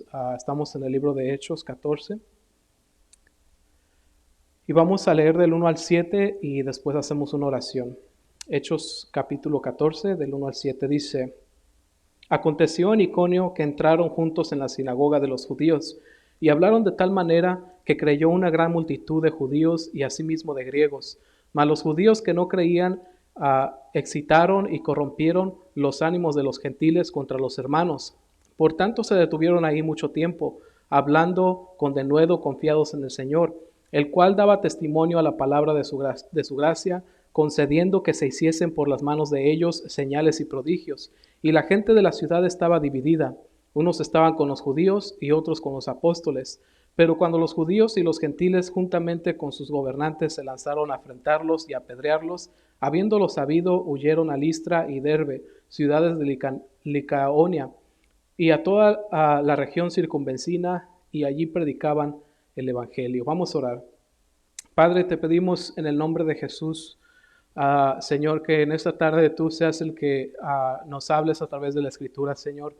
juntos. Estamos en el libro de Hechos 14. Y vamos a leer del 1 al 7 y después hacemos una oración. Hechos capítulo 14, del 1 al 7 dice: Aconteció en Iconio que entraron juntos en la sinagoga de los judíos y hablaron de tal manera que creyó una gran multitud de judíos y asimismo de griegos. Mas los judíos que no creían excitaron y corrompieron los ánimos de los gentiles contra los hermanos. Por tanto se detuvieron ahí mucho tiempo, hablando con denuedo, confiados en el Señor, el cual daba testimonio a la palabra de su gracia, concediendo que se hiciesen por las manos de ellos señales y prodigios. Y la gente de la ciudad estaba dividida. Unos estaban con los judíos y otros con los apóstoles. Pero cuando los judíos y los gentiles juntamente con sus gobernantes se lanzaron a afrentarlos y a apedrearlos, habiéndolo sabido, huyeron a Listra y Derbe, ciudades de Licaonia, y a toda la región circunvecina, y allí predicaban el evangelio. Vamos a orar. Padre, te pedimos en el nombre de Jesús, Señor, que en esta tarde tú seas el que nos hables a través de la Escritura, Señor.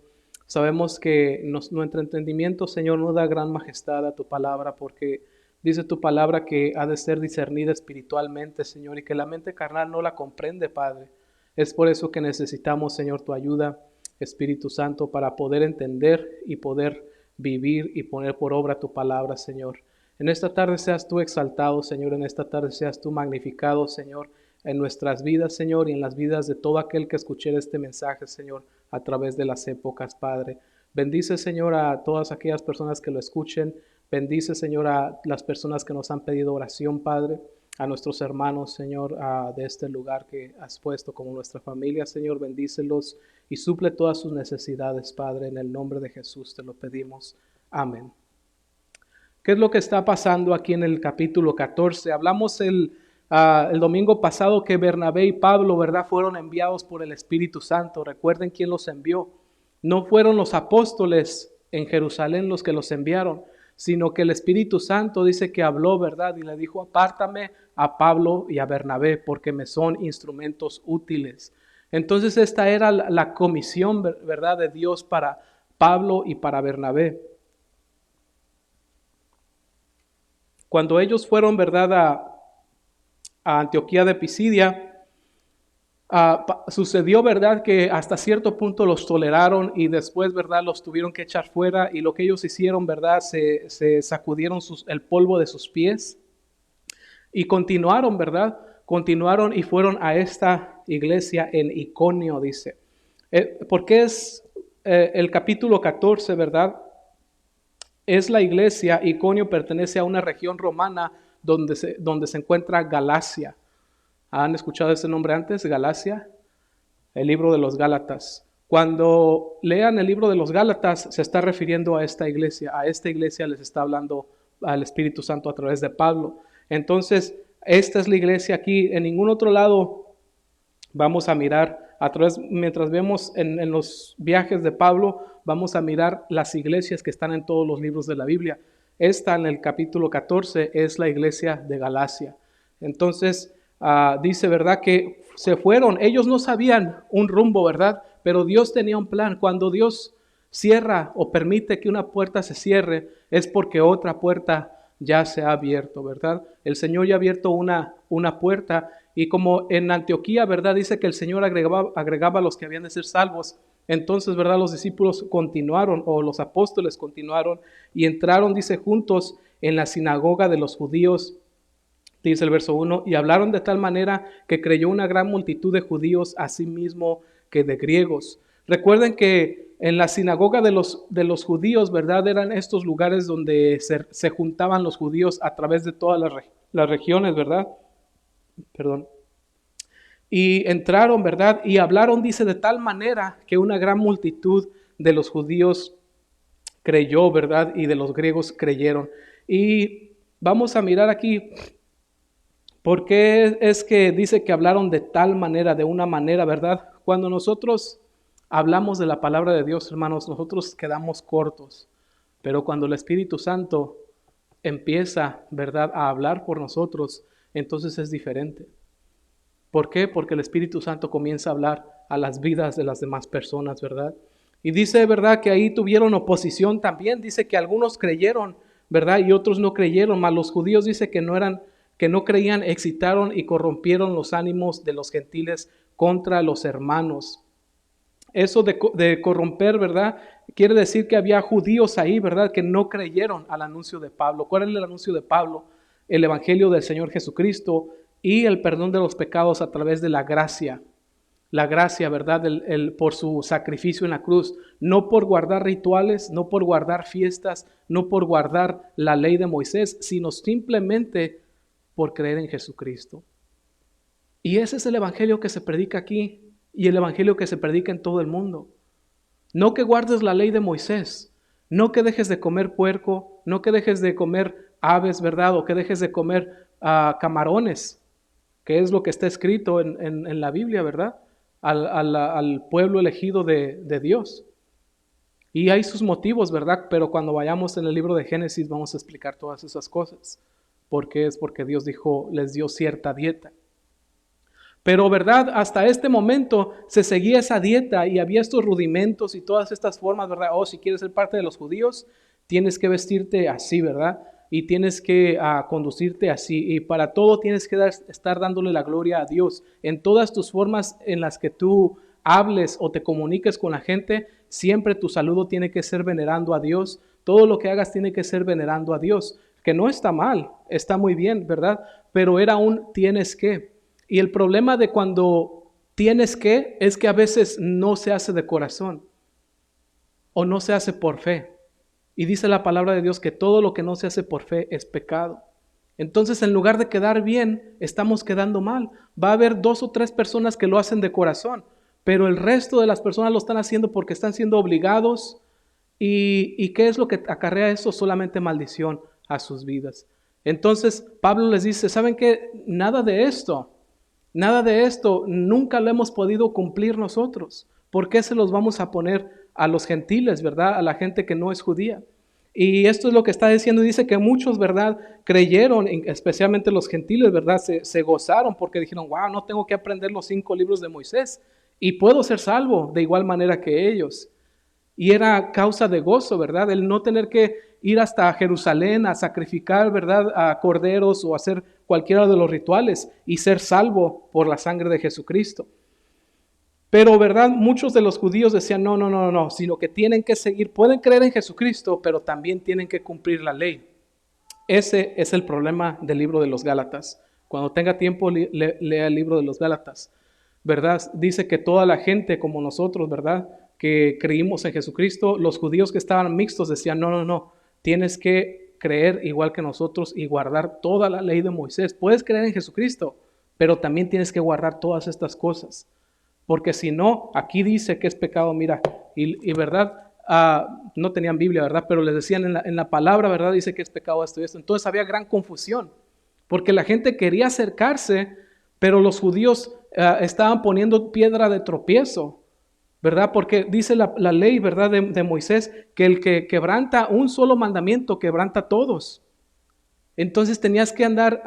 Sabemos que nuestro entendimiento, Señor, no da gran majestad a tu palabra, porque dice tu palabra que ha de ser discernida espiritualmente, Señor, y que la mente carnal no la comprende, Padre. Es por eso que necesitamos, Señor, tu ayuda, Espíritu Santo, para poder entender y poder vivir y poner por obra tu palabra, Señor. En esta tarde seas tú exaltado, Señor. En esta tarde seas tú magnificado, Señor, en nuestras vidas, Señor, y en las vidas de todo aquel que escuche este mensaje, Señor, a través de las épocas, Padre. Bendice, Señor, a todas aquellas personas que lo escuchen. Bendice, Señor, a las personas que nos han pedido oración, Padre. A nuestros hermanos, Señor, de este lugar que has puesto como nuestra familia, Señor. Bendícelos y suple todas sus necesidades, Padre. En el nombre de Jesús te lo pedimos. Amén. ¿Qué es lo que está pasando aquí en el capítulo 14? Hablamos el domingo pasado que Bernabé y Pablo, ¿verdad?, fueron enviados por el Espíritu Santo. Recuerden quién los envió. No fueron los apóstoles en Jerusalén los que los enviaron, sino que el Espíritu Santo dice que habló, ¿verdad? Y le dijo: apártame a Pablo y a Bernabé porque me son instrumentos útiles. Entonces esta era la comisión, ¿verdad?, de Dios para Pablo y para Bernabé. Cuando ellos fueron, ¿verdad?, a Antioquía de Pisidia, sucedió, ¿verdad?, que hasta cierto punto los toleraron y después, ¿verdad?, los tuvieron que echar fuera, y lo que ellos hicieron, ¿verdad?, se sacudieron el polvo de sus pies y continuaron, ¿verdad?, continuaron y fueron a esta iglesia en Iconio, dice. Porque es el capítulo 14, ¿verdad?, es la iglesia. Iconio pertenece a una región romana donde se encuentra Galacia. ¿Han escuchado ese nombre antes? Galacia, el libro de los Gálatas. Cuando lean el libro de los Gálatas, se está refiriendo a esta iglesia. A esta iglesia les está hablando al Espíritu Santo a través de Pablo. Entonces, esta es la iglesia aquí. En ningún otro lado vamos a mirar, mientras vemos en los viajes de Pablo, vamos a mirar las iglesias que están en todos los libros de la Biblia. Esta, en el capítulo 14, es la iglesia de Galacia. Entonces, dice, ¿verdad?, que se fueron. Ellos no sabían un rumbo, ¿verdad?, pero Dios tenía un plan. Cuando Dios cierra o permite que una puerta se cierre, es porque otra puerta ya se ha abierto, ¿verdad? El Señor ya ha abierto una puerta, y como en Antioquía, ¿verdad?, dice que el Señor agregaba a los que habían de ser salvos. Entonces, ¿verdad?, los discípulos continuaron, o los apóstoles continuaron, y entraron, dice, juntos en la sinagoga de los judíos, dice el verso 1, y hablaron de tal manera que creyó una gran multitud de judíos, así mismo que de griegos. Recuerden que en la sinagoga de los judíos, ¿verdad?, eran estos lugares donde se juntaban los judíos a través de todas las regiones, ¿verdad? Perdón. Y entraron, ¿verdad?, y hablaron, dice, de tal manera que una gran multitud de los judíos creyó, ¿verdad?, y de los griegos creyeron. Y vamos a mirar aquí por qué es que dice que hablaron de tal manera, de una manera, ¿verdad? Cuando nosotros hablamos de la palabra de Dios, hermanos, nosotros quedamos cortos. Pero cuando el Espíritu Santo empieza, ¿verdad?, a hablar por nosotros, entonces es diferente. ¿Por qué? Porque el Espíritu Santo comienza a hablar a las vidas de las demás personas, ¿verdad? Y dice, ¿verdad?, que ahí tuvieron oposición también. Dice que algunos creyeron, ¿verdad?, y otros no creyeron. Mas los judíos dice que no creían, excitaron y corrompieron los ánimos de los gentiles contra los hermanos. Eso de corromper, ¿verdad?, quiere decir que había judíos ahí, ¿verdad?, que no creyeron al anuncio de Pablo. ¿Cuál es el anuncio de Pablo? El evangelio del Señor Jesucristo y el perdón de los pecados a través de la gracia. La gracia, ¿verdad?, por su sacrificio en la cruz. No por guardar rituales, no por guardar fiestas, no por guardar la ley de Moisés, sino simplemente por creer en Jesucristo. Y ese es el evangelio que se predica aquí y el evangelio que se predica en todo el mundo. No que guardes la ley de Moisés, no que dejes de comer puerco, no que dejes de comer aves, ¿verdad?, o que dejes de comer camarones, que es lo que está escrito en la Biblia, ¿verdad?, al pueblo elegido de Dios. Y hay sus motivos, ¿verdad? Pero cuando vayamos en el libro de Génesis vamos a explicar todas esas cosas. Porque es porque Dios les dio cierta dieta. Pero, ¿verdad?, hasta este momento se seguía esa dieta y había estos rudimentos y todas estas formas, ¿verdad? Si quieres ser parte de los judíos, tienes que vestirte así, ¿verdad? Y tienes que conducirte así. Y para todo tienes que estar dándole la gloria a Dios. En todas tus formas en las que tú hables o te comuniques con la gente, siempre tu saludo tiene que ser venerando a Dios. Todo lo que hagas tiene que ser venerando a Dios. Que no está mal, está muy bien, ¿verdad? Pero era un tienes que. Y el problema de cuando tienes que es que a veces no se hace de corazón o no se hace por fe. Y dice la palabra de Dios que todo lo que no se hace por fe es pecado. Entonces, en lugar de quedar bien, estamos quedando mal. Va a haber 2 o 3 personas que lo hacen de corazón, pero el resto de las personas lo están haciendo porque están siendo obligados. ¿Y qué es lo que acarrea eso? Solamente maldición a sus vidas. Entonces, Pablo les dice, ¿saben qué? Nada de esto nunca lo hemos podido cumplir nosotros. ¿Por qué se los vamos a poner a los gentiles, verdad? A la gente que no es judía. Y esto es lo que está diciendo. Dice que muchos, ¿verdad?, creyeron, especialmente los gentiles, ¿verdad? Se gozaron porque dijeron, wow, no tengo que aprender los 5 libros de Moisés y puedo ser salvo de igual manera que ellos. Y era causa de gozo, ¿verdad? El no tener que ir hasta Jerusalén a sacrificar, ¿verdad?, a corderos o hacer cualquiera de los rituales y ser salvo por la sangre de Jesucristo. Pero, ¿verdad?, muchos de los judíos decían, no, sino que tienen que seguir, pueden creer en Jesucristo, pero también tienen que cumplir la ley. Ese es el problema del libro de los Gálatas. Cuando tenga tiempo, lea el libro de los Gálatas, ¿verdad? Dice que toda la gente como nosotros, ¿verdad?, que creímos en Jesucristo, los judíos que estaban mixtos decían, no, tienes que creer igual que nosotros y guardar toda la ley de Moisés. Puedes creer en Jesucristo, pero también tienes que guardar todas estas cosas. Porque si no, aquí dice que es pecado, mira, y verdad, no tenían Biblia, ¿verdad? Pero les decían en la palabra, ¿verdad? Dice que es pecado esto y esto. Entonces había gran confusión, porque la gente quería acercarse, pero los judíos estaban poniendo piedra de tropiezo, ¿verdad? Porque dice la ley, ¿verdad?, de Moisés, que el que quebranta un solo mandamiento, quebranta todos. Entonces tenías que andar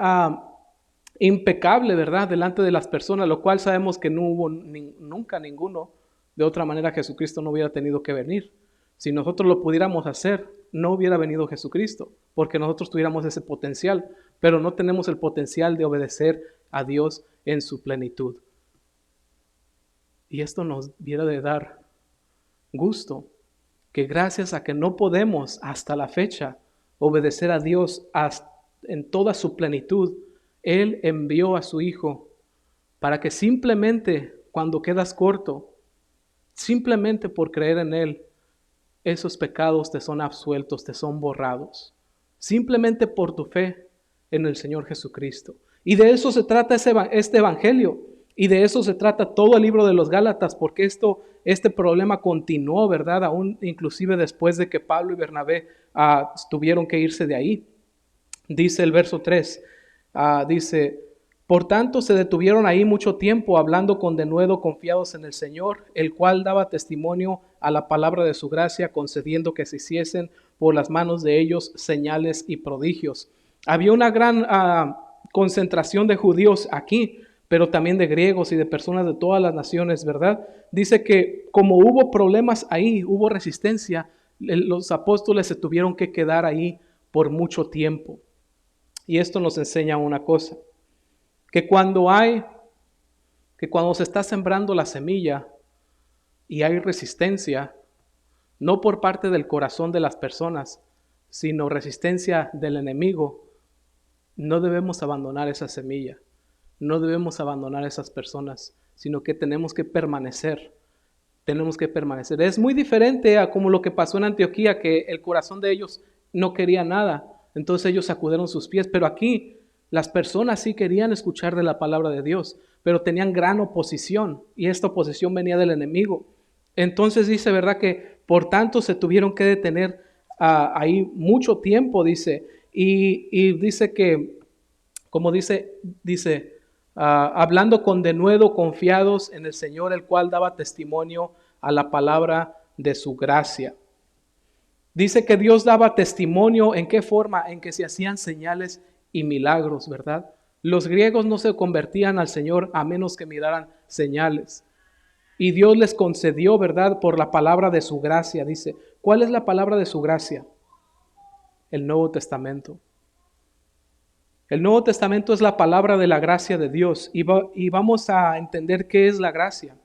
impecable, ¿verdad?, delante de las personas, lo cual sabemos que no hubo nunca ninguno. De otra manera Jesucristo no hubiera tenido que venir. Si nosotros lo pudiéramos hacer, no hubiera venido Jesucristo, porque nosotros tuviéramos ese potencial, pero no tenemos el potencial de obedecer a Dios en su plenitud. Y esto nos viene de dar gusto, que gracias a que no podemos hasta la fecha obedecer a Dios en toda su plenitud, Él envió a su Hijo para que simplemente cuando quedas corto, simplemente por creer en Él, esos pecados te son absueltos, te son borrados. Simplemente por tu fe en el Señor Jesucristo. Y de eso se trata este evangelio. Y de eso se trata todo el libro de los Gálatas, porque este problema continuó, ¿verdad? Aún inclusive después de que Pablo y Bernabé tuvieron que irse de ahí. Dice el verso 3, dice, por tanto se detuvieron ahí mucho tiempo hablando con denuedo confiados en el Señor, el cual daba testimonio a la palabra de su gracia, concediendo que se hiciesen por las manos de ellos señales y prodigios. Había una gran concentración de judíos aquí, pero también de griegos y de personas de todas las naciones, ¿verdad? Dice que como hubo problemas ahí, hubo resistencia, los apóstoles se tuvieron que quedar ahí por mucho tiempo. Y esto nos enseña una cosa, que cuando se está sembrando la semilla y hay resistencia, no por parte del corazón de las personas, sino resistencia del enemigo, no debemos abandonar esa semilla, no debemos abandonar esas personas, sino que tenemos que permanecer. Tenemos que permanecer. Es muy diferente a como lo que pasó en Antioquía, que el corazón de ellos no quería nada. Entonces ellos sacudieron sus pies. Pero aquí las personas sí querían escuchar de la palabra de Dios, pero tenían gran oposición. Y esta oposición venía del enemigo. Entonces dice, ¿verdad? Que por tanto se tuvieron que detener ahí mucho tiempo, dice. Y dice que, como dice, hablando con denuedo, confiados en el Señor, el cual daba testimonio a la palabra de su gracia. Dice que Dios daba testimonio, ¿en qué forma? En que se hacían señales y milagros, ¿verdad? Los griegos no se convertían al Señor a menos que miraran señales. Y Dios les concedió, ¿verdad? Por la palabra de su gracia, dice. ¿Cuál es la palabra de su gracia? El Nuevo Testamento. El Nuevo Testamento es la palabra de la gracia de Dios y vamos a entender qué es la gracia.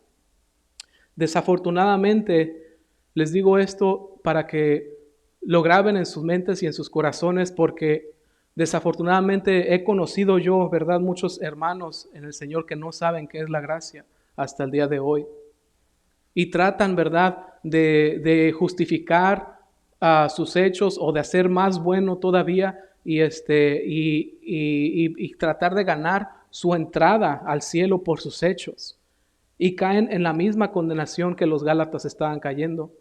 Desafortunadamente, les digo esto para que lo graben en sus mentes y en sus corazones, porque desafortunadamente he conocido yo, ¿verdad?, muchos hermanos en el Señor que no saben qué es la gracia hasta el día de hoy. Y tratan, ¿verdad?, de justificar sus hechos o de hacer más bueno todavía y tratar de ganar su entrada al cielo por sus hechos. Y caen en la misma condenación que los Gálatas estaban cayendo.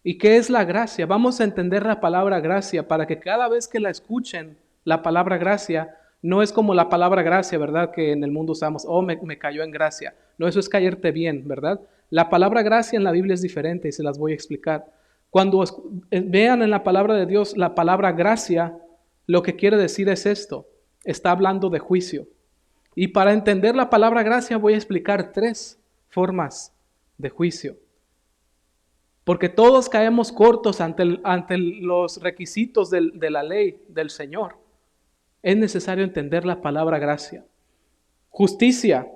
¿Y qué es la gracia? Vamos a entender la palabra gracia para que cada vez que la escuchen, la palabra gracia, no es como la palabra gracia, ¿verdad? Que en el mundo usamos, me cayó en gracia. No, eso es caerte bien, ¿verdad? La palabra gracia en la Biblia es diferente y se las voy a explicar. Cuando vean en la palabra de Dios la palabra gracia, lo que quiere decir es esto. Está hablando de juicio. Y para entender la palabra gracia voy a explicar 3 formas de juicio. Porque todos caemos cortos ante los requisitos de la ley del Señor. Es necesario entender la palabra gracia. Justicia.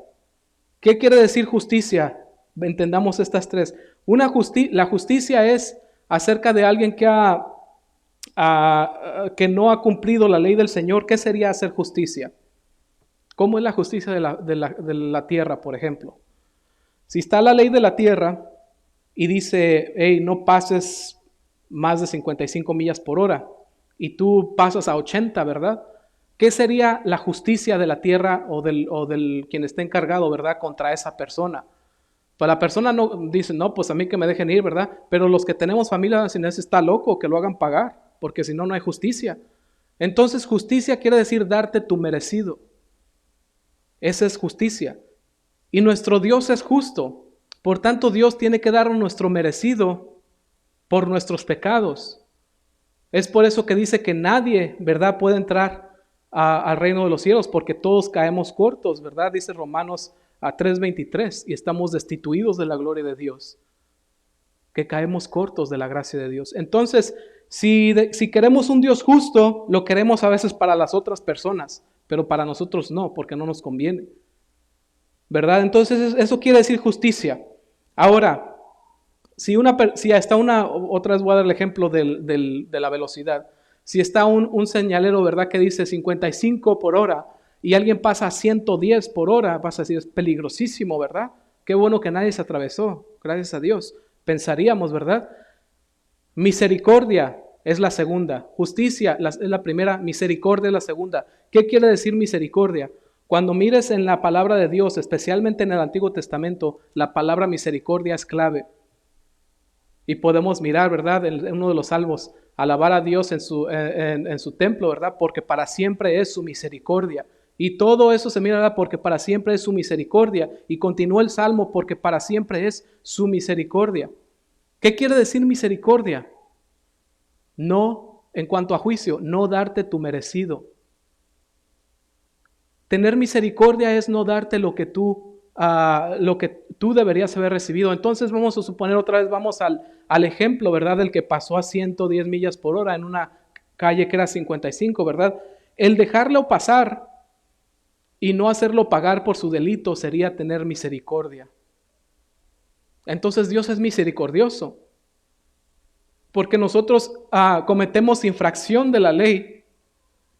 ¿Qué quiere decir justicia? Entendamos estas 3. La justicia es acerca de alguien que no ha cumplido la ley del Señor. ¿Qué sería hacer justicia? ¿Cómo es la justicia de la tierra, por ejemplo? Si está la ley de la tierra y dice, hey, no pases más de 55 millas por hora, y tú pasas a 80, ¿verdad? ¿Qué sería la justicia de la tierra o del quien esté encargado, ¿verdad?, contra esa persona? Pues la persona no dice, no, pues a mí que me dejen ir, ¿verdad? Pero los que tenemos familia, si no está loco, que lo hagan pagar, porque si no, no hay justicia. Entonces, justicia quiere decir darte tu merecido. Esa es justicia. Y nuestro Dios es justo. Por tanto, Dios tiene que darnos nuestro merecido por nuestros pecados. Es por eso que dice que nadie, ¿verdad?, puede entrar al reino de los cielos, porque todos caemos cortos, ¿verdad? Dice Romanos 3:23, y estamos destituidos de la gloria de Dios, que caemos cortos de la gracia de Dios. Entonces, si queremos un Dios justo, lo queremos a veces para las otras personas, pero para nosotros no, porque no nos conviene, ¿verdad? Entonces, eso quiere decir justicia. Ahora, otra vez voy a dar el ejemplo de la velocidad. Si está un señalero, ¿verdad?, que dice 55 por hora y alguien pasa a 110 por hora, vas a decir, es peligrosísimo, ¿verdad? Qué bueno que nadie se atravesó, gracias a Dios. Pensaríamos, ¿verdad? Misericordia es la segunda, justicia es la primera, misericordia es la segunda. ¿Qué quiere decir misericordia? Cuando mires en la palabra de Dios, especialmente en el Antiguo Testamento, la palabra misericordia es clave. Y podemos mirar, ¿verdad?, en uno de los salmos, alabar a Dios en su templo, ¿verdad?, porque para siempre es su misericordia. Y todo eso se mira, ¿verdad?, porque para siempre es su misericordia. Y continúa el salmo, porque para siempre es su misericordia. ¿Qué quiere decir misericordia? No, en cuanto a juicio, no darte tu merecido. Tener misericordia es no darte lo que tú deberías haber recibido. Entonces vamos a suponer otra vez, vamos al ejemplo, ¿verdad? Del que pasó a 110 millas por hora en una calle que era 55, ¿verdad? El dejarlo pasar y no hacerlo pagar por su delito sería tener misericordia. Entonces Dios es misericordioso, porque nosotros cometemos infracción de la ley,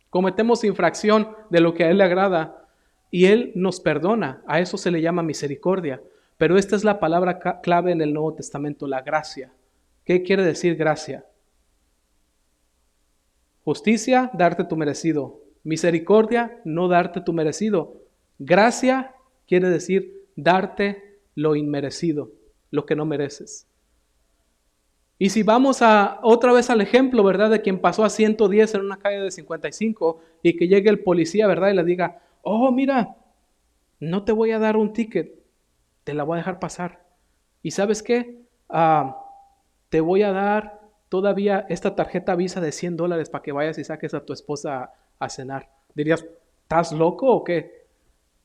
cometemos infracción de lo que a Él le agrada, y Él nos perdona. A eso se le llama misericordia. Pero esta es la palabra clave en el Nuevo Testamento, la gracia. ¿Qué quiere decir gracia? Justicia, darte tu merecido. Misericordia, no darte tu merecido. Gracia quiere decir darte lo inmerecido, lo que no mereces. Y si vamos otra vez al ejemplo, ¿verdad? De quien pasó a 110 en una calle de 55 y que llegue el policía, ¿verdad? Y le diga, oh, mira, no te voy a dar un ticket, te la voy a dejar pasar. ¿Y sabes qué? Te voy a dar todavía esta tarjeta Visa de $100 para que vayas y saques a tu esposa a cenar. Dirías, ¿estás loco o qué?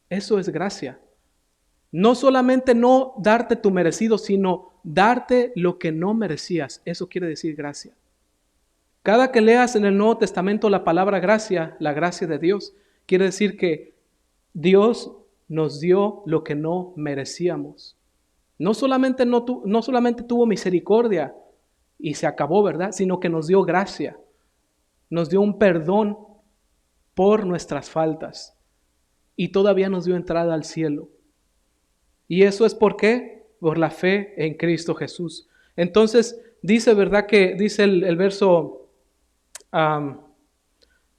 Eso es gracia. No solamente no darte tu merecido, sino darte lo que no merecías. Eso quiere decir gracia. Cada que leas en el Nuevo Testamento la palabra gracia, la gracia de Dios, quiere decir que Dios nos dio lo que no merecíamos. No solamente tuvo misericordia y se acabó, ¿verdad? Sino que nos dio gracia. Nos dio un perdón por nuestras faltas. Y todavía nos dio entrada al cielo. ¿Y eso es por qué? Por la fe en Cristo Jesús. Entonces, dice, ¿verdad? Que dice el verso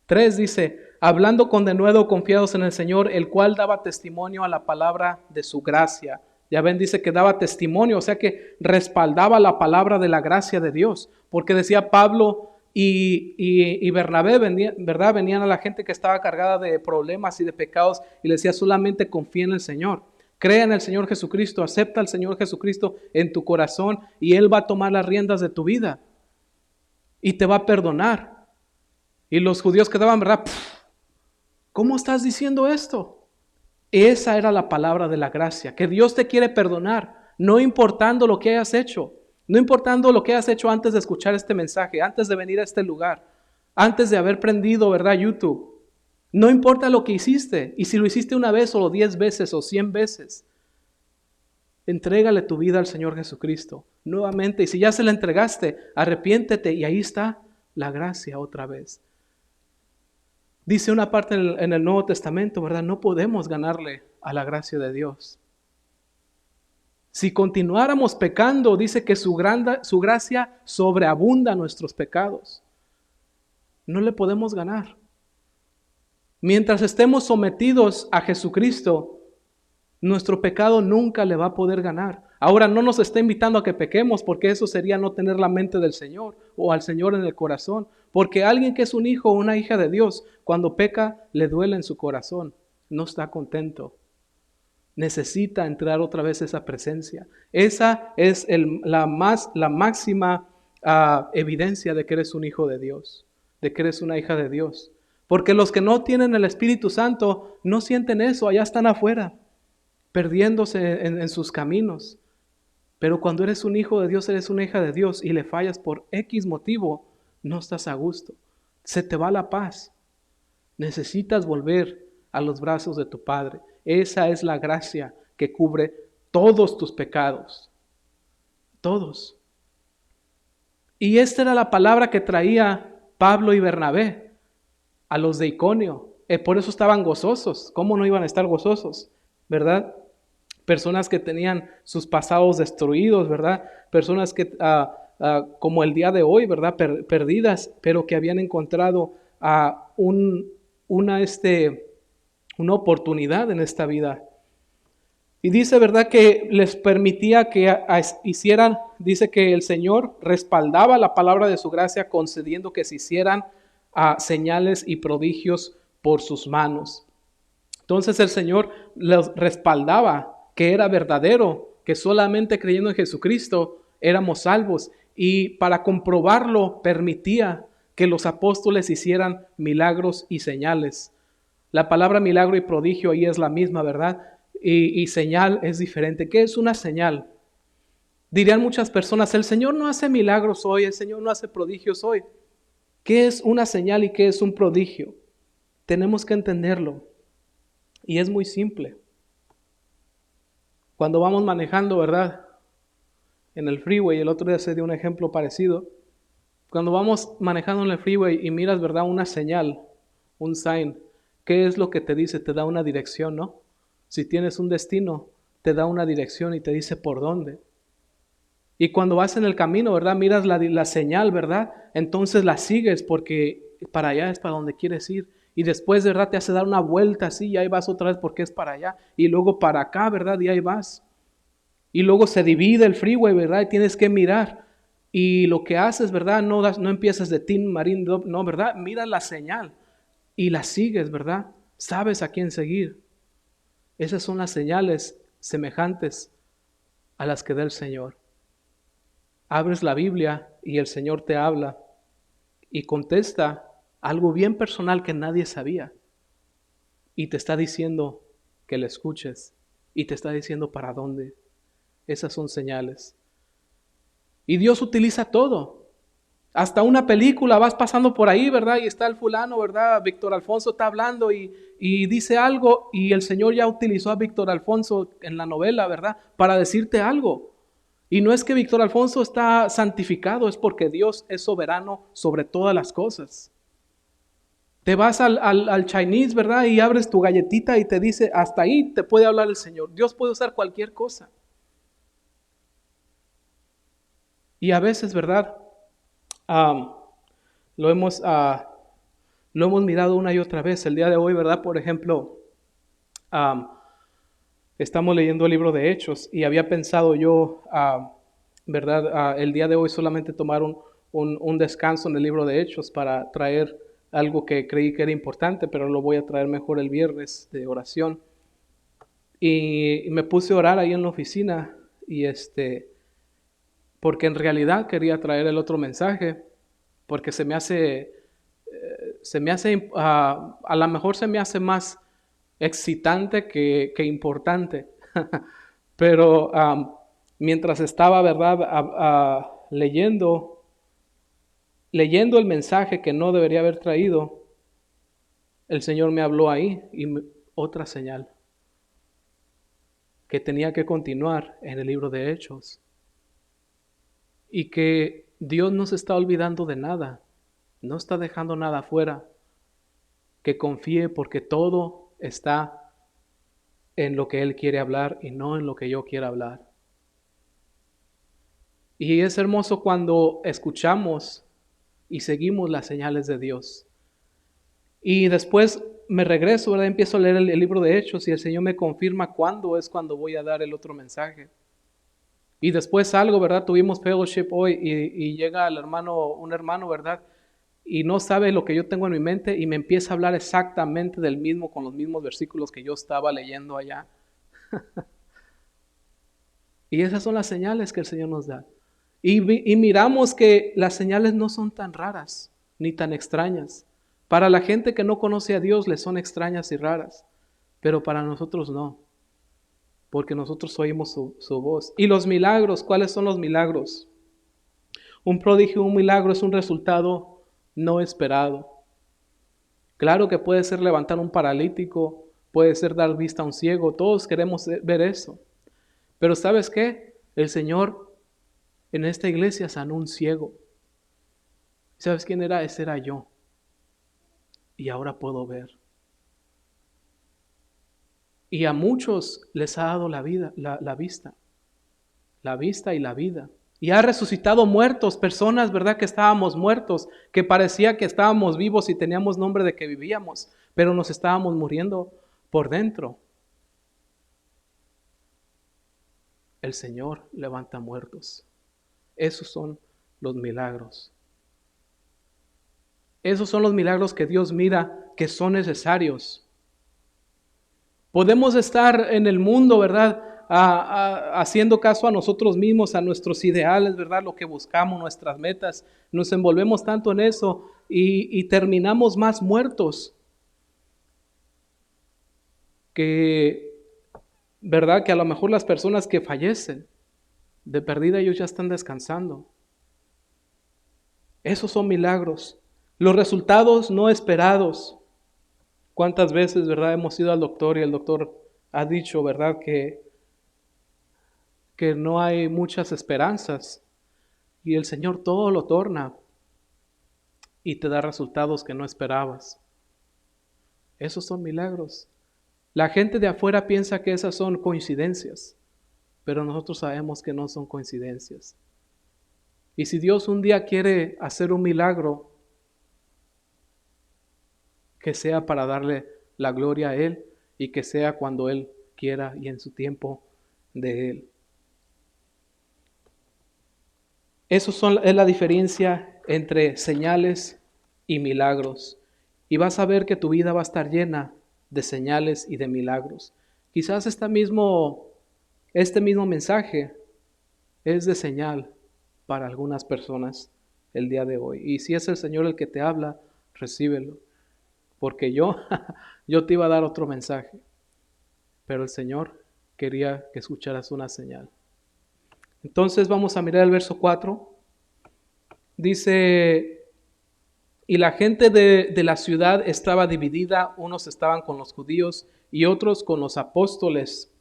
3, dice, hablando con denuedo confiados en el Señor, el cual daba testimonio a la palabra de su gracia. Ya ven, dice que daba testimonio, o sea que respaldaba la palabra de la gracia de Dios. Porque decía Pablo y Bernabé, ¿verdad? Venían a la gente que estaba cargada de problemas y de pecados y le decía, solamente confía en el Señor. Crea en el Señor Jesucristo, acepta al Señor Jesucristo en tu corazón y Él va a tomar las riendas de tu vida y te va a perdonar. Y los judíos quedaban, ¿verdad? ¿Cómo estás diciendo esto? Esa era la palabra de la gracia, que Dios te quiere perdonar, no importando lo que hayas hecho, no importando lo que hayas hecho antes de escuchar este mensaje, antes de venir a este lugar, antes de haber prendido, ¿verdad? YouTube. No importa lo que hiciste, y si lo hiciste una vez o 10 veces o 100 veces, entrégale tu vida al Señor Jesucristo nuevamente. Y si ya se la entregaste, arrepiéntete y ahí está la gracia otra vez. Dice una parte en el Nuevo Testamento, ¿verdad? No podemos ganarle a la gracia de Dios. Si continuáramos pecando, dice que su gracia sobreabunda nuestros pecados. No le podemos ganar. Mientras estemos sometidos a Jesucristo, nuestro pecado nunca le va a poder ganar. Ahora no nos está invitando a que pequemos, porque eso sería no tener la mente del Señor o al Señor en el corazón. Porque alguien que es un hijo o una hija de Dios, cuando peca, le duele en su corazón. No está contento. Necesita entrar otra vez esa presencia. Esa es la máxima evidencia de que eres un hijo de Dios, de que eres una hija de Dios. Porque los que no tienen el Espíritu Santo no sienten eso, allá están afuera, perdiéndose en sus caminos. Pero cuando eres un hijo de Dios, eres una hija de Dios y le fallas por X motivo, no estás a gusto. Se te va la paz. Necesitas volver a los brazos de tu Padre. Esa es la gracia que cubre todos tus pecados. Todos. Y esta era la palabra que traía Pablo y Bernabé a los de Iconio. Por eso estaban gozosos. ¿Cómo no iban a estar gozosos? ¿Verdad? Personas que tenían sus pasados destruidos, ¿verdad? Personas que, como el día de hoy, ¿verdad? Perdidas, pero que habían encontrado una oportunidad en esta vida. Y dice, ¿verdad? Que les permitía que hicieran, dice que el Señor respaldaba la palabra de su gracia concediendo que se hicieran señales y prodigios por sus manos. Entonces el Señor les respaldaba que era verdadero, que solamente creyendo en Jesucristo éramos salvos. Y para comprobarlo permitía que los apóstoles hicieran milagros y señales. La palabra milagro y prodigio ahí es la misma, ¿verdad? Y señal es diferente. ¿Qué es una señal? Dirían muchas personas, el Señor no hace milagros hoy, el Señor no hace prodigios hoy. ¿Qué es una señal y qué es un prodigio? Tenemos que entenderlo. Y es muy simple. Cuando vamos manejando, ¿verdad? En el freeway, el otro día se dio un ejemplo parecido. Cuando vamos manejando en el freeway y miras, ¿verdad? Una señal, un sign, ¿qué es lo que te dice? Te da una dirección, ¿no? Si tienes un destino, te da una dirección y te dice por dónde. Y cuando vas en el camino, ¿verdad? Miras la señal, ¿verdad? Entonces la sigues porque para allá es para donde quieres ir. Y después, ¿verdad? Te hace dar una vuelta así y ahí vas otra vez porque es para allá. Y luego para acá, ¿verdad? Y ahí vas. Y luego se divide el freeway, ¿verdad? Y tienes que mirar. Y lo que haces, ¿verdad? No empiezas de Tin Marín, no, ¿verdad? Mira la señal y la sigues, ¿verdad? Sabes a quién seguir. Esas son las señales semejantes a las que da el Señor. Abres la Biblia y el Señor te habla y contesta algo bien personal que nadie sabía. Y te está diciendo que le escuches y te está diciendo para dónde. Esas son señales. Y Dios utiliza todo. Hasta una película, vas pasando por ahí, ¿verdad? Y está el fulano, ¿verdad? Víctor Alfonso está hablando y dice algo y el Señor ya utilizó a Víctor Alfonso en la novela, ¿verdad? Para decirte algo. Y no es que Víctor Alfonso está santificado, es porque Dios es soberano sobre todas las cosas. Te vas al Chinese, ¿verdad? Y abres tu galletita y te dice, hasta ahí te puede hablar el Señor. Dios puede usar cualquier cosa. Y a veces, ¿verdad? Lo hemos mirado una y otra vez. El día de hoy, ¿verdad? Por ejemplo, estamos leyendo el libro de Hechos y había pensado yo, ¿verdad? El día de hoy solamente tomar un descanso en el libro de Hechos para traer algo que creí que era importante, pero lo voy a traer mejor el viernes de oración. Y me puse a orar ahí en la oficina y porque en realidad quería traer el otro mensaje, porque se me hace, a lo mejor se me hace más excitante que importante. Pero mientras estaba, ¿verdad? Leyendo el mensaje que no debería haber traído, el Señor me habló ahí y otra señal, que tenía que continuar en el libro de Hechos. Y que Dios no se está olvidando de nada, no está dejando nada afuera, que confíe porque todo está en lo que Él quiere hablar y no en lo que yo quiera hablar. Y es hermoso cuando escuchamos y seguimos las señales de Dios. Y después me regreso, ¿verdad? Empiezo a leer el libro de Hechos y el Señor me confirma cuándo es cuando voy a dar el otro mensaje. Y después salgo, ¿verdad? Tuvimos fellowship hoy y llega un hermano, ¿verdad? Y no sabe lo que yo tengo en mi mente y me empieza a hablar exactamente del mismo, con los mismos versículos que yo estaba leyendo allá. Y esas son las señales que el Señor nos da. Y miramos que las señales no son tan raras ni tan extrañas. Para la gente que no conoce a Dios les son extrañas y raras, pero para nosotros no, porque nosotros oímos su voz. Y los milagros, ¿cuáles son los milagros? Un prodigio, un milagro es un resultado no esperado. Claro que puede ser levantar un paralítico, puede ser dar vista a un ciego, todos queremos ver eso. Pero ¿sabes qué? El Señor en esta iglesia sanó un ciego. ¿Sabes quién era? Ese era yo. Y ahora puedo ver. Y a muchos les ha dado la vista y la vida. Y ha resucitado muertos, personas, ¿verdad? Que estábamos muertos, que parecía que estábamos vivos y teníamos nombre de que vivíamos, pero nos estábamos muriendo por dentro. El Señor levanta muertos. Esos son los milagros. Esos son los milagros que Dios mira que son necesarios. Podemos estar en el mundo, ¿verdad? Haciendo caso a nosotros mismos, a nuestros ideales, ¿verdad? Lo que buscamos, nuestras metas. Nos envolvemos tanto en eso y terminamos más muertos que, ¿verdad? Que a lo mejor las personas que fallecen, de perdida ellos ya están descansando. Esos son milagros. Los resultados no esperados. ¿Cuántas veces, verdad, hemos ido al doctor y el doctor ha dicho, verdad, que no hay muchas esperanzas? Y el Señor todo lo torna y te da resultados que no esperabas. Esos son milagros. La gente de afuera piensa que esas son coincidencias, pero nosotros sabemos que no son coincidencias. Y si Dios un día quiere hacer un milagro, que sea para darle la gloria a Él y que sea cuando Él quiera y en su tiempo de Él. Es la diferencia entre señales y milagros. Y vas a ver que tu vida va a estar llena de señales y de milagros. Quizás este mismo mensaje es de señal para algunas personas el día de hoy. Y si es el Señor el que te habla, recíbelo. Porque yo te iba a dar otro mensaje, pero el Señor quería que escucharas una señal. Entonces vamos a mirar el verso 4. Dice, y la gente de la ciudad estaba dividida, unos estaban con los judíos y otros con los apóstoles.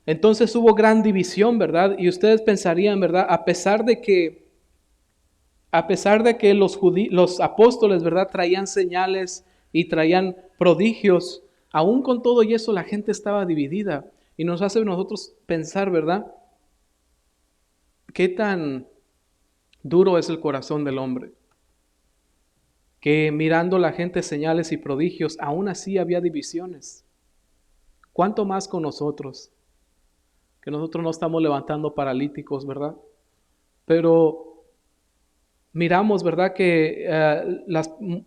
Entonces hubo gran división, ¿verdad? Y ustedes pensarían, ¿verdad? A pesar de que los apóstoles, ¿verdad?, traían señales y traían prodigios, aún con todo y eso la gente estaba dividida. Y nos hace a nosotros pensar, ¿verdad?, qué tan duro es el corazón del hombre. Que mirando la gente señales y prodigios, aún así había divisiones. ¿Cuánto más con nosotros? Que nosotros no estamos levantando paralíticos, ¿verdad? Pero miramos, ¿verdad?, que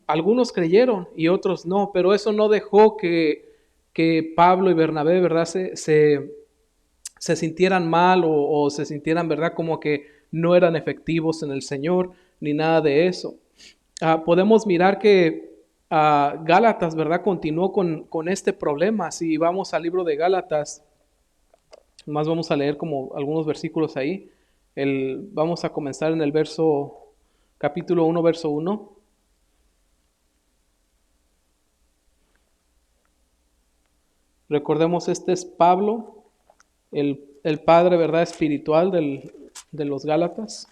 algunos creyeron y otros no, pero eso no dejó que Pablo y Bernabé, ¿verdad?, se sintieran mal o se sintieran, ¿verdad?, como que no eran efectivos en el Señor, ni nada de eso. Podemos mirar que Gálatas, ¿verdad?, continuó con este problema. Si vamos al libro de Gálatas, más vamos a leer como algunos versículos ahí. Vamos a comenzar en el capítulo 1, verso 1. Recordemos, este es Pablo, el padre, ¿verdad?, espiritual de los Gálatas.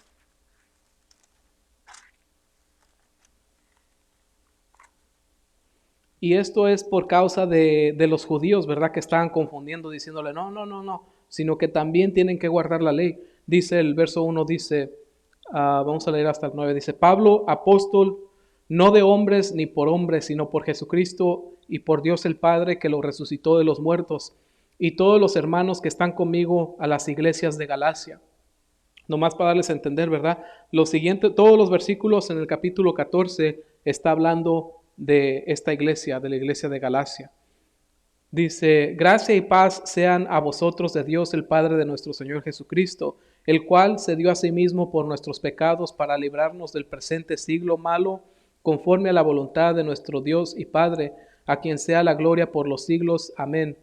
Y esto es por causa de los judíos, ¿verdad?, que estaban confundiendo, diciéndole, no, sino que también tienen que guardar la ley. Dice el verso 1, dice, vamos a leer hasta el 9, dice, Pablo, apóstol, no de hombres ni por hombres, sino por Jesucristo y por Dios el Padre que lo resucitó de los muertos, y todos los hermanos que están conmigo a las iglesias de Galacia. Nomás para darles a entender, ¿verdad? Todos los versículos en el capítulo 14 está hablando de esta iglesia, de la iglesia de Galacia. Dice, gracia y paz sean a vosotros de Dios el Padre de nuestro Señor Jesucristo, el cual se dio a sí mismo por nuestros pecados para librarnos del presente siglo malo, conforme a la voluntad de nuestro Dios y Padre, a quien sea la gloria por los siglos. Amén.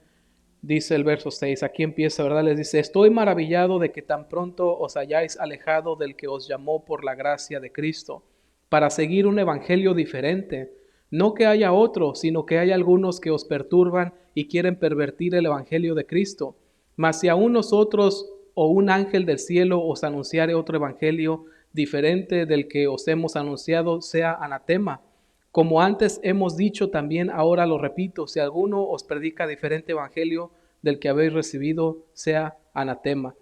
Dice el verso 6, aquí empieza, ¿verdad? Les dice, estoy maravillado de que tan pronto os hayáis alejado del que os llamó por la gracia de Cristo, para seguir un evangelio diferente. No que haya otro, sino que hay algunos que os perturban y quieren pervertir el evangelio de Cristo. Mas si aún nosotros o un ángel del cielo os anunciare otro evangelio diferente del que os hemos anunciado, sea anatema. Como antes hemos dicho, también ahora lo repito, si alguno os predica diferente evangelio del que habéis recibido, sea anatema.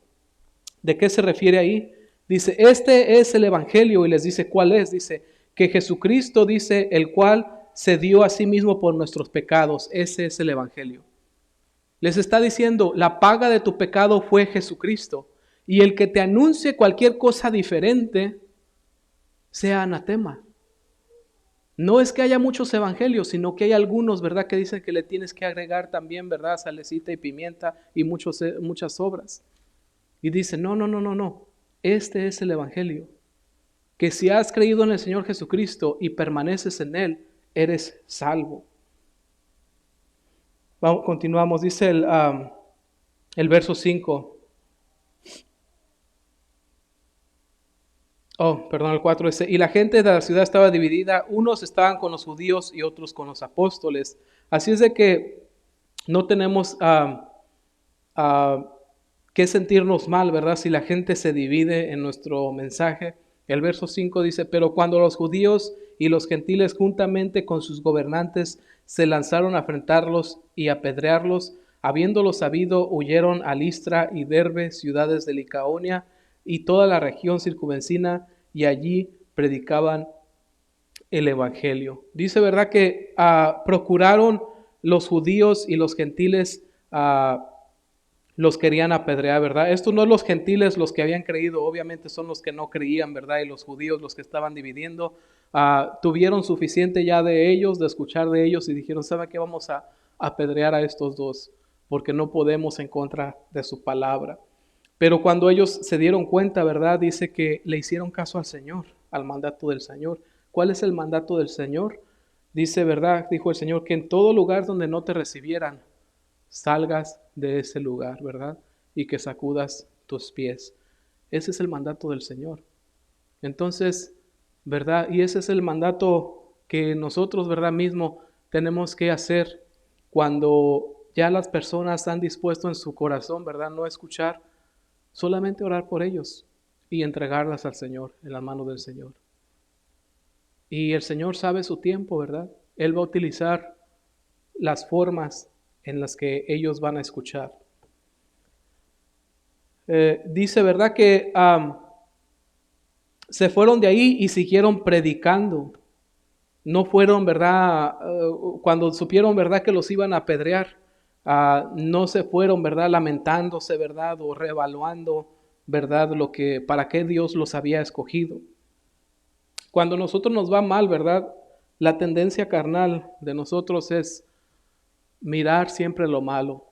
¿De qué se refiere ahí? Dice, este es el evangelio, y les dice, ¿cuál es? Dice, que Jesucristo, dice, el cual se dio a sí mismo por nuestros pecados. Ese es el evangelio. Les está diciendo, la paga de tu pecado fue Jesucristo, y el que te anuncie cualquier cosa diferente, sea anatema. No es que haya muchos evangelios, sino que hay algunos, ¿verdad?, que dicen que le tienes que agregar también, ¿verdad?, salecita y pimienta y muchas obras. Y dice, no. Este es el evangelio. Que si has creído en el Señor Jesucristo y permaneces en Él, eres salvo. Vamos, continuamos, dice el verso 5. Oh, perdón, el 4 dice, y la gente de la ciudad estaba dividida, unos estaban con los judíos y otros con los apóstoles. Así es de que no tenemos que sentirnos mal, ¿verdad? Si la gente se divide en nuestro mensaje. El verso 5 dice, pero cuando los judíos y los gentiles juntamente con sus gobernantes se lanzaron a afrentarlos y a apedrearlos, habiéndolo sabido, huyeron a Listra y Derbe, ciudades de Licaonia, y toda la región circunvecina, y allí predicaban el evangelio. Dice, ¿verdad?, que procuraron los judíos y los gentiles, los querían apedrear, ¿verdad? Estos no los gentiles los que habían creído, obviamente son los que no creían, ¿verdad? Y los judíos los que estaban dividiendo, tuvieron suficiente ya de ellos, de escuchar de ellos, y dijeron, ¿sabe qué? Vamos a apedrear a estos dos, porque no podemos en contra de su palabra. Pero cuando ellos se dieron cuenta, ¿verdad? Dice que le hicieron caso al Señor, al mandato del Señor. ¿Cuál es el mandato del Señor? Dice, ¿verdad? Dijo el Señor, que en todo lugar donde no te recibieran, salgas de ese lugar, ¿verdad? Y que sacudas tus pies. Ese es el mandato del Señor. Entonces, ¿verdad? Y ese es el mandato que nosotros, ¿verdad? Mismo tenemos que hacer cuando ya las personas han dispuesto en su corazón, ¿verdad? No escuchar, solamente orar por ellos y entregarlas al Señor, en la mano del Señor. Y el Señor sabe su tiempo, ¿verdad? Él va a utilizar las formas en las que ellos van a escuchar. Dice, ¿verdad?, que se fueron de ahí y siguieron predicando. No fueron, ¿verdad?, cuando supieron, ¿verdad?, que los iban a apedrear, no se fueron, ¿verdad?, lamentándose, ¿verdad?, o reevaluando, ¿verdad?, para qué Dios los había escogido. Cuando a nosotros nos va mal, ¿verdad?, la tendencia carnal de nosotros es mirar siempre lo malo.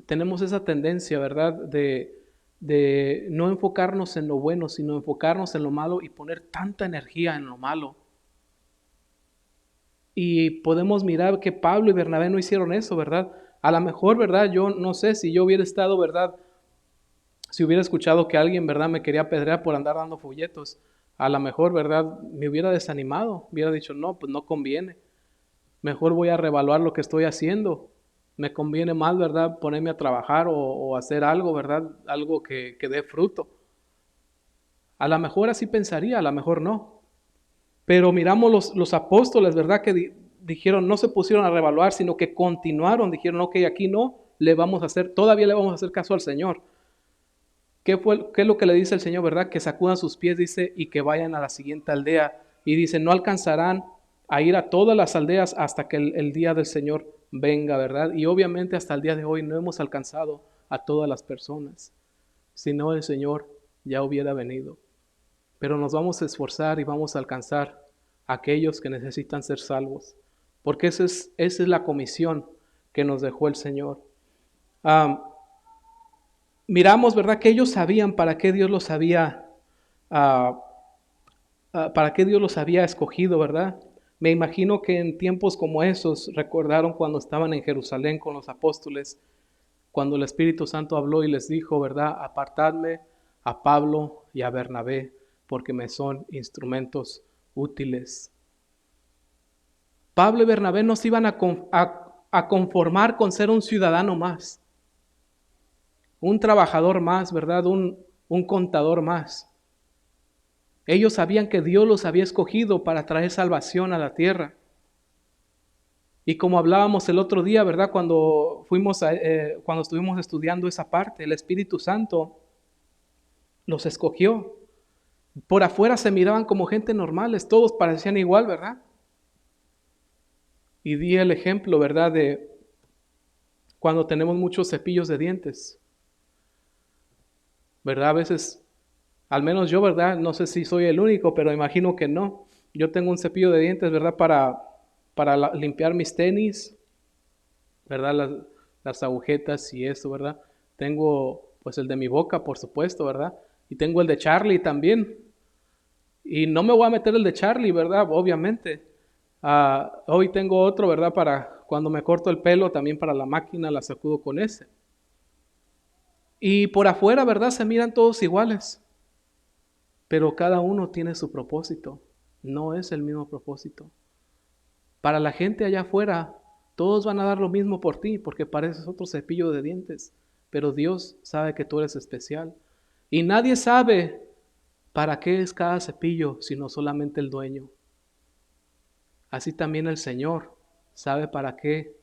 Tenemos esa tendencia, ¿verdad?, de no enfocarnos en lo bueno, sino enfocarnos en lo malo y poner tanta energía en lo malo. Y podemos mirar que Pablo y Bernabé no hicieron eso, ¿verdad? A lo mejor, ¿verdad? Yo no sé si yo hubiera estado, ¿verdad? Si hubiera escuchado que alguien, ¿verdad?, me quería apedrear por andar dando folletos, a lo mejor, ¿verdad?, me hubiera desanimado, hubiera dicho, no, pues no conviene. Mejor voy a reevaluar lo que estoy haciendo. Me conviene más, ¿verdad?, ponerme a trabajar o hacer algo, ¿verdad?, algo que dé fruto. A lo mejor así pensaría, a lo mejor no. Pero miramos los apóstoles, ¿verdad?, que dijeron, no se pusieron a reevaluar, sino que continuaron, dijeron, ok, aquí no, todavía le vamos a hacer caso al Señor. ¿Qué es lo que le dice el Señor, verdad? Que sacudan sus pies, dice, y que vayan a la siguiente aldea. Y dice, no alcanzarán a ir a todas las aldeas hasta que el día del Señor venga, ¿verdad? Y obviamente hasta el día de hoy no hemos alcanzado a todas las personas. Si no, el Señor ya hubiera venido. Pero nos vamos a esforzar y vamos a alcanzar a aquellos que necesitan ser salvos. Porque esa es la comisión que nos dejó el Señor. Miramos, ¿verdad?, que ellos sabían para qué Dios los había escogido, ¿verdad? Me imagino que en tiempos como esos recordaron cuando estaban en Jerusalén con los apóstoles, cuando el Espíritu Santo habló y les dijo, ¿verdad?, apartadme a Pablo y a Bernabé, porque me son instrumentos útiles. Pablo y Bernabé no se iban a conformar con ser un ciudadano más, un trabajador más, ¿verdad?, un contador más. Ellos sabían que Dios los había escogido para traer salvación a la tierra. Y como hablábamos el otro día, ¿verdad?, cuando estuvimos estudiando esa parte, el Espíritu Santo los escogió. Por afuera se miraban como gente normales, todos parecían igual, ¿verdad? Y di el ejemplo, ¿verdad?, de cuando tenemos muchos cepillos de dientes, ¿verdad? A veces, al menos yo, ¿verdad?, no sé si soy el único, pero imagino que no. Yo tengo un cepillo de dientes, ¿verdad?, para limpiar mis tenis, ¿verdad?, las agujetas y eso, ¿verdad? Tengo pues el de mi boca, por supuesto, ¿verdad? Y tengo el de Charlie también. Y no me voy a meter el de Charlie, ¿verdad? Obviamente. Hoy tengo otro, ¿verdad?, para Cuando me corto el pelo, también para la máquina la sacudo con ese. Y por afuera, ¿verdad? Se miran todos iguales. Pero cada uno tiene su propósito. No es el mismo propósito. Para la gente allá afuera, todos van a dar lo mismo por ti, porque pareces otro cepillo de dientes. Pero Dios sabe que tú eres especial. Y nadie sabe para qué es cada cepillo, sino solamente el dueño. Así también el Señor sabe para qué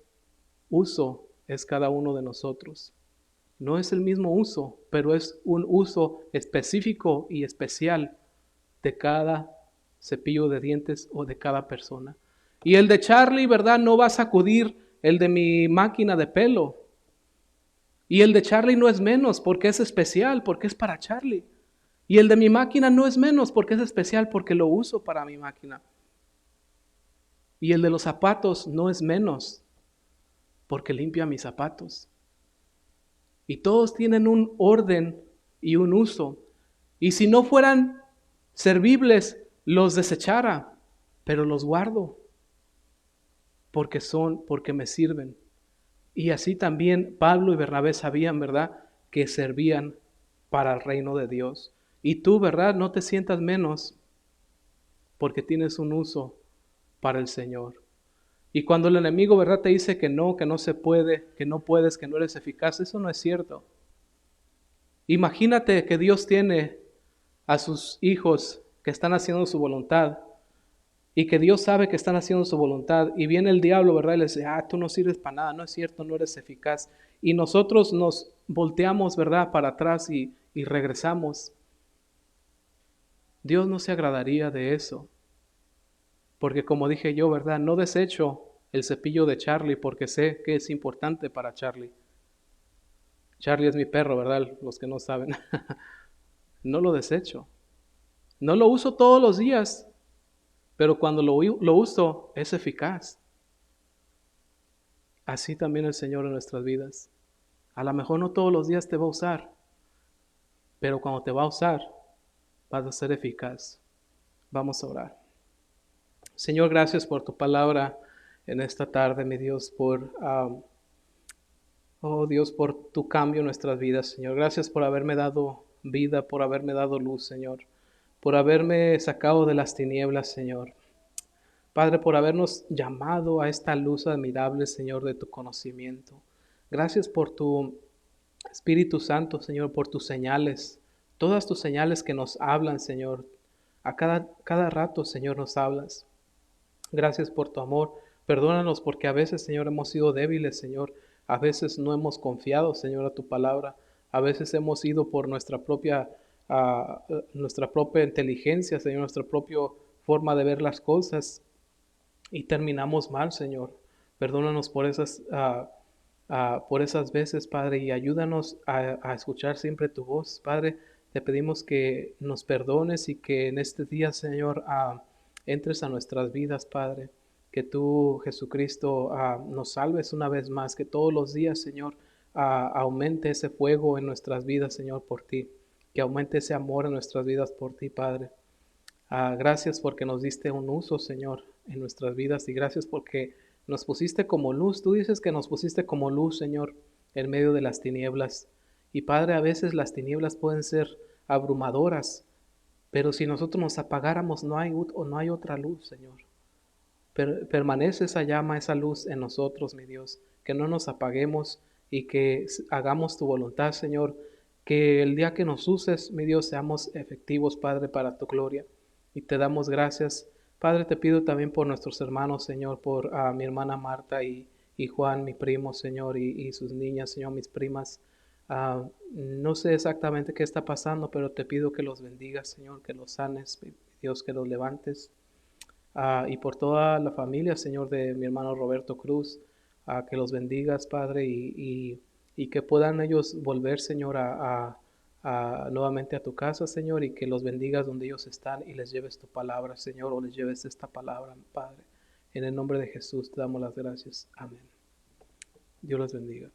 uso es cada uno de nosotros. No es el mismo uso, pero es un uso específico y especial de cada cepillo de dientes o de cada persona. Y el de Charlie, ¿verdad? No va a sacudir el de mi máquina de pelo. Y el de Charlie no es menos porque es especial, porque es para Charlie. Y el de mi máquina no es menos porque es especial, porque lo uso para mi máquina. Y el de los zapatos no es menos porque limpia mis zapatos. Y todos tienen un orden y un uso. Y si no fueran servibles, los desechara, pero los guardo porque me sirven. Y así también Pablo y Bernabé sabían, ¿verdad?, que servían para el reino de Dios. Y tú, ¿verdad?, no te sientas menos porque tienes un uso para el Señor. Y cuando el enemigo, ¿verdad?, te dice que no se puede, que no puedes, que no eres eficaz, eso no es cierto. Imagínate que Dios tiene a sus hijos que están haciendo su voluntad y que Dios sabe que están haciendo su voluntad y viene el diablo, ¿verdad? Y le dice, tú no sirves para nada, no es cierto, no eres eficaz. Y nosotros nos volteamos, ¿verdad?, para atrás y regresamos. Dios no se agradaría de eso. Porque como dije yo, ¿verdad?, no desecho el cepillo de Charlie porque sé que es importante para Charlie. Charlie es mi perro, ¿verdad? Los que no saben. No lo desecho. No lo uso todos los días, pero cuando lo uso es eficaz. Así también el Señor en nuestras vidas. A lo mejor no todos los días te va a usar, pero cuando te va a usar, vas a ser eficaz. Vamos a orar. Señor, gracias por tu palabra en esta tarde, mi Dios, oh Dios, por tu cambio en nuestras vidas, Señor. Gracias por haberme dado vida, por haberme dado luz, Señor. Por haberme sacado de las tinieblas, Señor. Padre, por habernos llamado a esta luz admirable, Señor, de tu conocimiento. Gracias por tu Espíritu Santo, Señor, por tus señales. Todas tus señales que nos hablan, Señor. A cada rato, Señor, nos hablas. Gracias por tu amor. Perdónanos porque a veces, Señor, hemos sido débiles, Señor. A veces no hemos confiado, Señor, a tu palabra. A veces hemos ido por nuestra propia inteligencia, Señor, nuestra propia forma de ver las cosas y terminamos mal, Señor. Perdónanos por esas veces, Padre, y ayúdanos a escuchar siempre tu voz, Padre. Te pedimos que nos perdones y que en este día, Señor, entres a nuestras vidas, Padre. Que tú, Jesucristo, nos salves una vez más. Que todos los días, Señor, aumente ese fuego en nuestras vidas, Señor, por ti. Que aumente ese amor en nuestras vidas por ti, Padre. Gracias porque nos diste un uso, Señor, en nuestras vidas y gracias porque nos pusiste como luz. Tú dices que nos pusiste como luz, Señor, en medio de las tinieblas. Y Padre, a veces las tinieblas pueden ser abrumadoras, pero si nosotros nos apagáramos no hay otra luz, Señor. Permanece esa llama, esa luz en nosotros, mi Dios, que no nos apaguemos y que hagamos tu voluntad, Señor, que el día que nos uses, mi Dios, seamos efectivos, Padre, para tu gloria. Y te damos gracias. Padre, te pido también por nuestros hermanos, Señor, por mi hermana Marta y Juan, mi primo, Señor, y sus niñas, Señor, mis primas. No sé exactamente qué está pasando, pero te pido que los bendigas, Señor, que los sanes, mi Dios, que los levantes. Y por toda la familia, Señor, de mi hermano Roberto Cruz, que los bendigas, Padre, y que puedan ellos volver, Señor, nuevamente a tu casa, Señor, y que los bendigas donde ellos están y les lleves tu palabra, Señor, o les lleves esta palabra, Padre. En el nombre de Jesús te damos las gracias. Amén. Dios los bendiga.